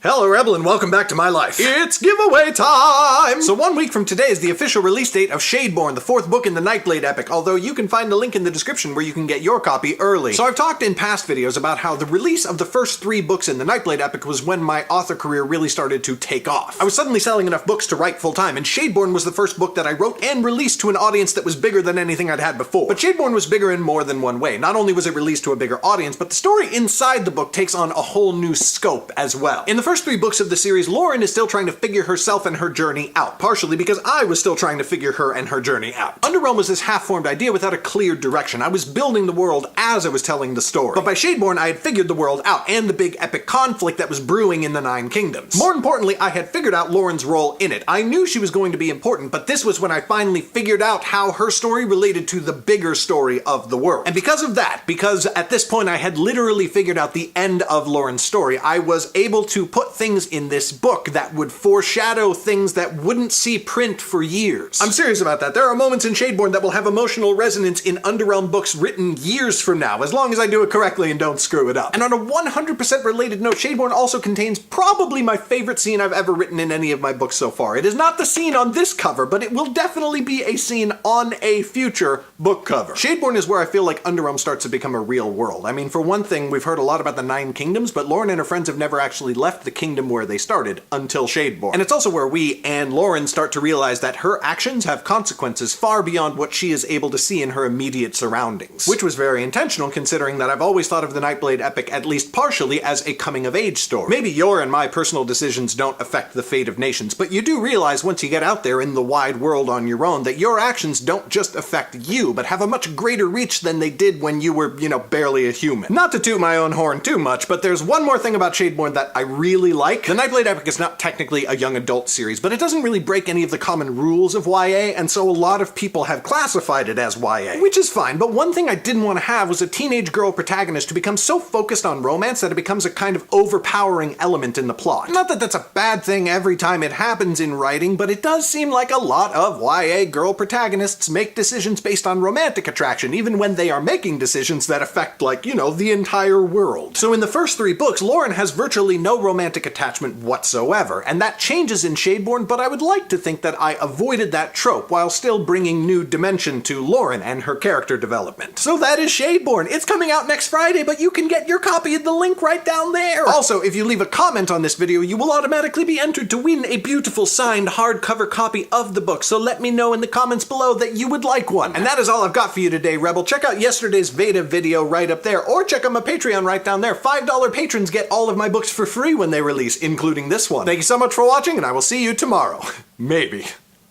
Hello Rebel and welcome back to my life. It's giveaway time! So 1 week from today is the official release date of Shadeborn, the 4th book in the Nightblade Epic, although you can find the link in the description where you can get your copy early. So I've talked in past videos about how the release of the first 3 books in the Nightblade Epic was when my author career really started to take off. I was suddenly selling enough books to write full time, and Shadeborn was the first book that I wrote and released to an audience that was bigger than anything I'd had before. But Shadeborn was bigger in more than one way. Not only was it released to a bigger audience, but the story inside the book takes on a whole new scope as well. In the first 3 books of the series, Lauren is still trying to figure herself and her journey out, partially because I was still trying to figure her and her journey out. Underrealm was this half-formed idea without a clear direction. I was building the world as I was telling the story. But by Shadeborn, I had figured the world out, and the big epic conflict that was brewing in the 9 Kingdoms. More importantly, I had figured out Lauren's role in it. I knew she was going to be important, but this was when I finally figured out how her story related to the bigger story of the world. And because of that, because at this point I had literally figured out the end of Lauren's story, I was able to put things in this book that would foreshadow things that wouldn't see print for years. I'm serious about that. There are moments in Shadeborn that will have emotional resonance in Underrealm books written years from now, as long as I do it correctly and don't screw it up. And on a 100% related note, Shadeborn also contains probably my favorite scene I've ever written in any of my books so far. It is not the scene on this cover, but it will definitely be a scene on a future book cover. Shadeborn is where I feel like Underrealm starts to become a real world. I mean, for one thing, we've heard a lot about the 9 Kingdoms, but Lauren and her friends have never actually left the kingdom where they started until Shadeborn. And it's also where we and Lauren start to realize that her actions have consequences far beyond what she is able to see in her immediate surroundings. Which was very intentional, considering that I've always thought of the Nightblade Epic at least partially as a coming-of-age story. Maybe your and my personal decisions don't affect the fate of nations, but you do realize once you get out there in the wide world on your own that your actions don't just affect you, but have a much greater reach than they did when you were, barely a human. Not to toot my own horn too much, but there's one more thing about Shadeborn that I really like. The Nightblade Epic is not technically a young adult series, but it doesn't really break any of the common rules of YA, and so a lot of people have classified it as YA, which is fine, but one thing I didn't want to have was a teenage girl protagonist who becomes so focused on romance that it becomes a kind of overpowering element in the plot. Not that that's a bad thing every time it happens in writing, but it does seem like a lot of YA girl protagonists make decisions based on romantic attraction, even when they are making decisions that affect, the entire world. So in the first 3 books, Lauren has virtually no romantic attachment whatsoever, and that changes in Shadeborn, but I would like to think that I avoided that trope while still bringing new dimension to Lauren and her character development. So that is Shadeborn. It's coming out next Friday, but you can get your copy at the link right down there. Also, if you leave a comment on this video, you will automatically be entered to win a beautiful signed hardcover copy of the book, so let me know in the comments below that you would like one. And that is all I've got for you today, Rebel. Check out yesterday's VEDA video right up there, or check out my Patreon right down there. $5 patrons get all of my books for free when they release, including this one. Thank you so much for watching, and I will see you tomorrow. Maybe.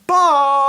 Bye!